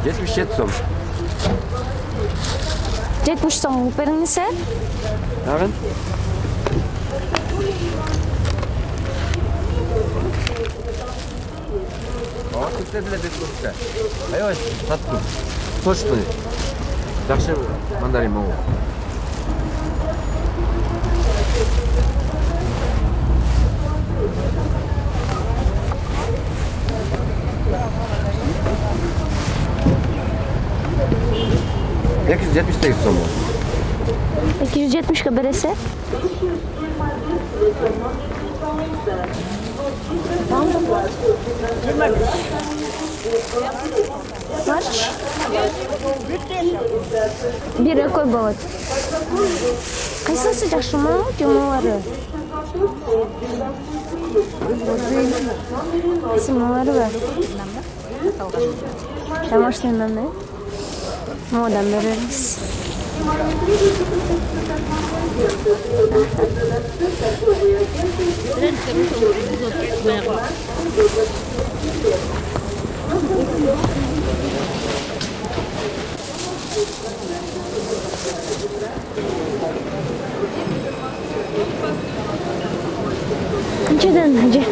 77 сом. 70 сом беріңізсе? Тағын? Күтті біле бет көпті. Ай, саттым. Сочный. Жақшы мандарин моғу. Екі жүз жетпіс сегіз сом болды. 270'e berese? Var. Bir koy болады. Қайсысы жақсы ма, жұмалары? Қайсымалары бар? Домашний наны. Одан береміз. Қаншадан әже?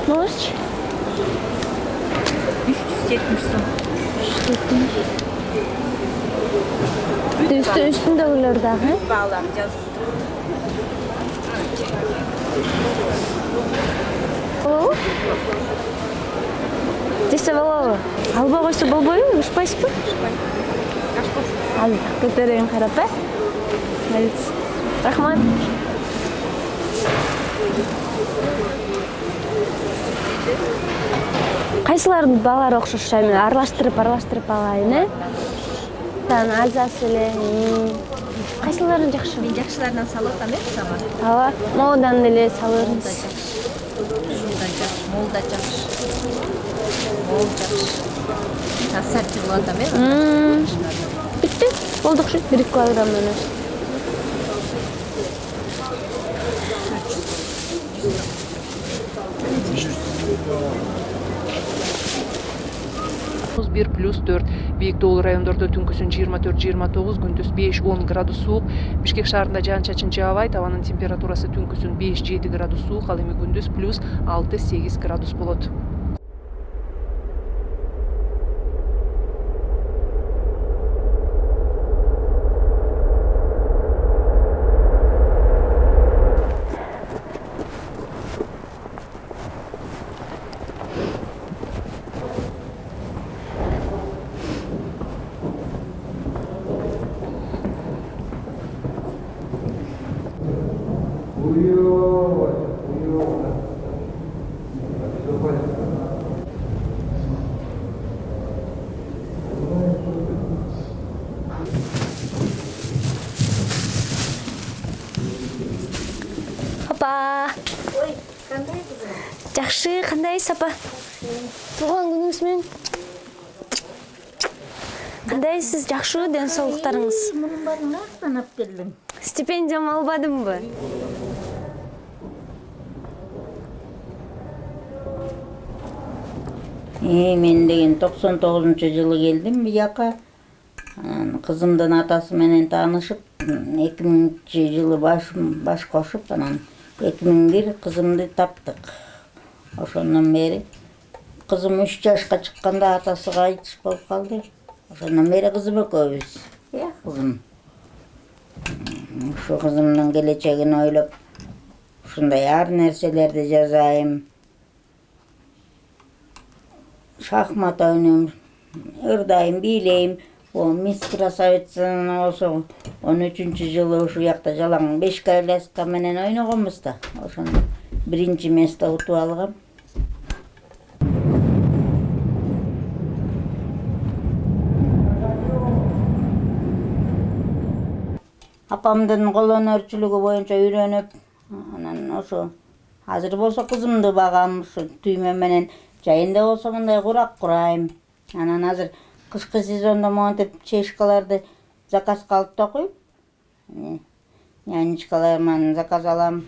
Нолш? 370 сом. Üstündekilerden. Bağlam жазып. O? Dese baba. Alba koysa bolboyu, uçpayız mı? Al, götüreyim karapı. Evet. Rahmat. Қайсылардың балалары ұқсас шаймен араластырып алайын, ә? Тан азасы ле. Қайсыларын жақшы? Мен жақшыларынан салып тамақ сама. Ава, молдан деле салырмыз. Мол да жақшы. Мол жақшы. Сәтті болады тамақ. Бітті. Болдық шу 1 килограммдан. 1+4 Бийик Тоолу райондордо түнкүсүн 24-29, күндүз 5-10 градус суук. Бишкек шаарында жаан-чачын жаабайт, абанын температурасы түнкүсүн 5-7 градус суук, ал эми күндүз +6-8 градус болот. Апа. Ой, қандай қызым? Жақшы, қандай сапа? Туған күніңізбен. Қандай сіз жақшы денсаулықтарыңыз? Мұның барын ақтан алып келдің. Стипендиям албадым ба? Мен деген 99-жылы келдім бұяққа. Қызымдың атасы менен таанышып, 2000-жылы баш қошып, 2001 қызымды таптық. Ошондан бери қызым 3 жашқа шыққанда атасы қайтыс болып қалды. Ошондан бери қызым экөөбүз. Қызым. Ошо қызымдын келечегин ойлоп, ушундай ар нерселерди жазайым. Шахмат ойнойм, ырдайм, бийлейм. Мисс Красавицаны болсо 13-жылы ушу жакта жалаң 5 коляска менен ойногонбуз да. Ошондо 1-чи место утуп алгам. Апамдын кол өнөрчүлүгү боюнча үйрөнүп, анан ошо азыр болсо кызымды багам, ушу түймө менен жайында болсо мындай курак курайм. Анан азыр кышкы сезондо монтип чешкаларды заказга алып да коюп. Нянечкаларыман заказ алам.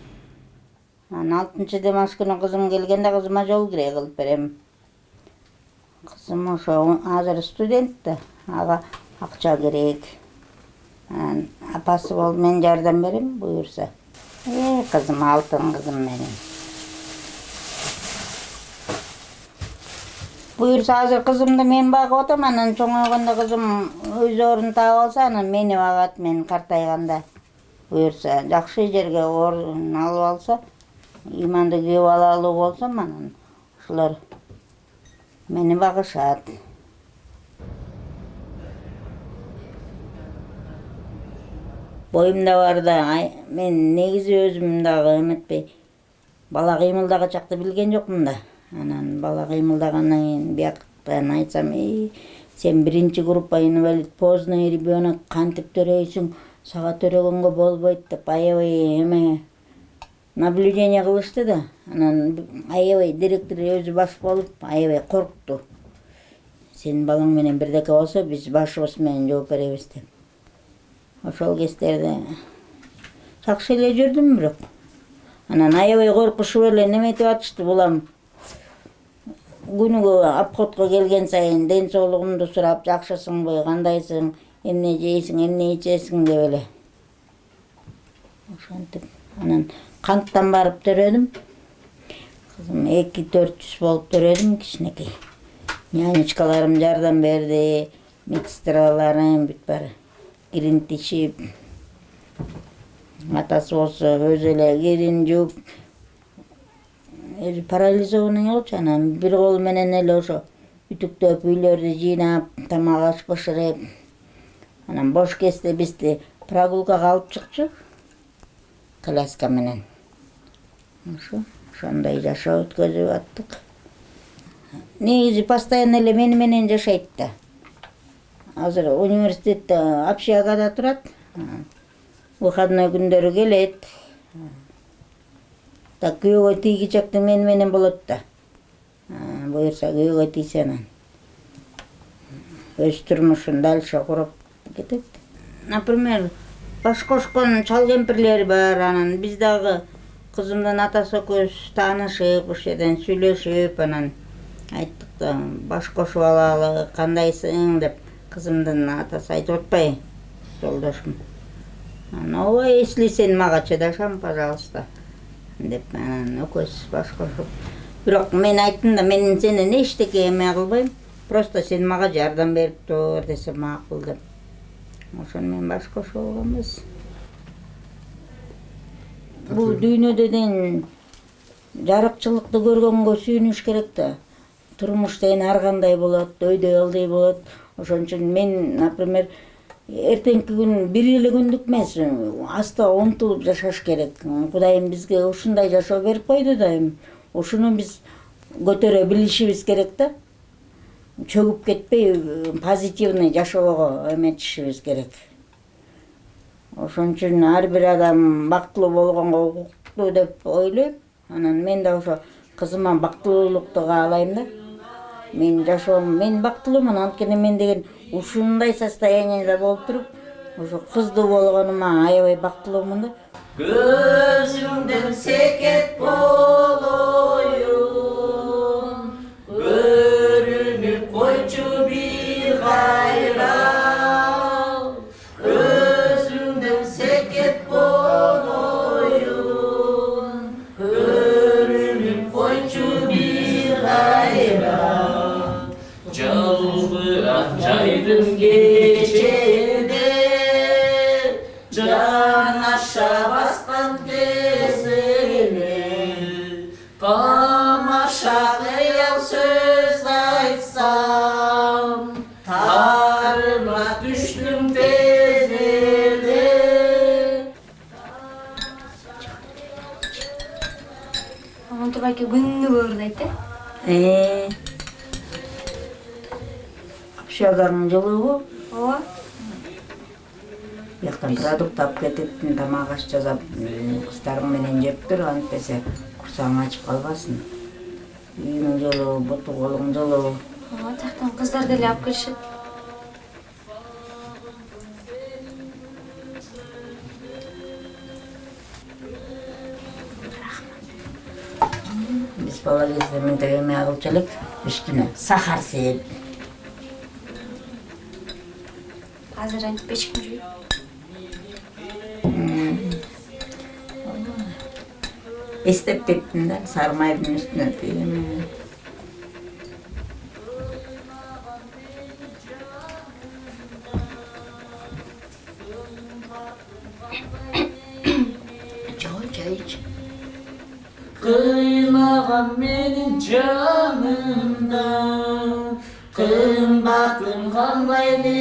Анан 6-Демас күнү кызым келгенде кызыма жол кирей кылып берем. Кызым ошо азыр студент да, ага акча керек. Апасы болуп мен жардам берем буюрса. Кызым, алтын кызым менен. Буюрса азыр кызымды мен багып атам, анан чоңойгондо кызым өз орун таап алса, анан мени багат, мен картайганда. Буюрса жакшы жерге орун алып алса, иманды күйөө балалуу болсом, анан ошолор мени багышат. Боюмда бар да, мен негизи өзүм дагы эметпей бала кыймылдаган чакты билген жокмун да. Анан бала кыймылдагандан кийин бияктан айтсам, сен 1-группа инвалид, поздний ребенок, кантип төрөйсүң, сага төрөгөнгө болбойт деп аябай эме наблюдение кылышты да. Анан аябай директор өзү баш болуп аябай коркту. Сенин балаң менен бирдеке болсо, биз башыбыз менен жооп беребиз деп. Ошол кездерде жакшы эле жүрдүм бирок. Анан аябай коркушуп эле неметип атышты булам. Күнүгө обходко келген сайын ден соолугумду сурап, жакшысыңбы, кандайсың, эмне жейсиң, эмне ичесиң деп эле. Ошентип анан канттан барып төрөдүм. Кызым 2-400 болуп төрөдүм, кичинекей. Нянечкаларым жардам берди, медсестраларым бүт баары кирин тишип. Атасы болсо өзү эле кирин жууп, өзү парализованный болчу. Анан бир кол менен эле ошо үтүктөп, үйлөрдү жыйнап, тамак аш бышырып. Анан бош кезде бизди прогулкага алып чыкчу коляска менен. Ошондой жашоо өткөзүп аттык. Негизи постоянно эле мени менен жашайт да. Азыр университетте общагада турат. Выходной күндөрү келет. Так күйөөгө тийгичекти мени менен болот да. Буюрса күйөөгө тийсе анан өз турмушун дальше куруп кетет. Например, баш кошкон чал кемпирлери бар. Анан биз дагы кызымдын атасы экөөбүз таанышып, ошол жерден сүйлөшүп, анан айттык да, баш кошуп алалы, кандайсың деп. Кызымдын атасы айтып атпайбы, жолдошум. Ооба, если сен мага чыдашам, пожалуйста деп, анан экөөбүз баш кошуп. Бирок мен айттым да, мен сенен эчтеке эме кылбайм, просто сен мага жардам берип тур десе макул деп. Ошону мен баш кошуп алганбыз. Бул дүйнөдөн жарыкчылыкты көргөнгө сүйүнүш керек да. Турмуш деген ар кандай болот, өйдөй ылдый болот. Ошон үчүн мен, например, эртеңки күн бир эле күндүк эмес, аста умтулуп жашаш керек. Кудайым бизге ушундай жашоо берип койду да, ушуну биз көтөрө билишибиз керек да. Чөгүп кетпей, позитивный жашоого эметишибиз керек. Ошон үчүн ар бир адам бактылуу болгонго укуктуу деп ойлойм. Анан мен да ошо кызыма бактылуулукту каалайм да. Мен жашоом, мен бактылуумун, анткени мен деген ушундай состоянияда болуп туруп, ошо кыздуу болгонума аябай бактылуумун да. Көзүңдөн секет болоюн, көрүнүп койчу бир кайра. Көзүңдөн секет болоюн, көрүнүп койчу бир кайра. Жалбырак жайдын кечинде, жанаша баскан кезине, тамаша кыял сөз айтсам, тарыма түштүм тез эле. Антур аке күнүнө көрүнөйт, Общаганын жылуубу? Ооба. Бияктан продукт алып кетип, тамак аш жасап, кыздарың менен жеп тур, антпесе курсаң ачып калбасын. Үйүң жылуу, буту колуң жылуу. Ооба, жактан кыздар деле алып келишет. Sola кезде мынтип эме кылчу элек үстүнө сахар сээп. Азыр антип печкин жуйт. Эстеп кеттим да, сары майдын үстүнө түйгөм. Kıymagan menin canımda, kımbatım kanlaydı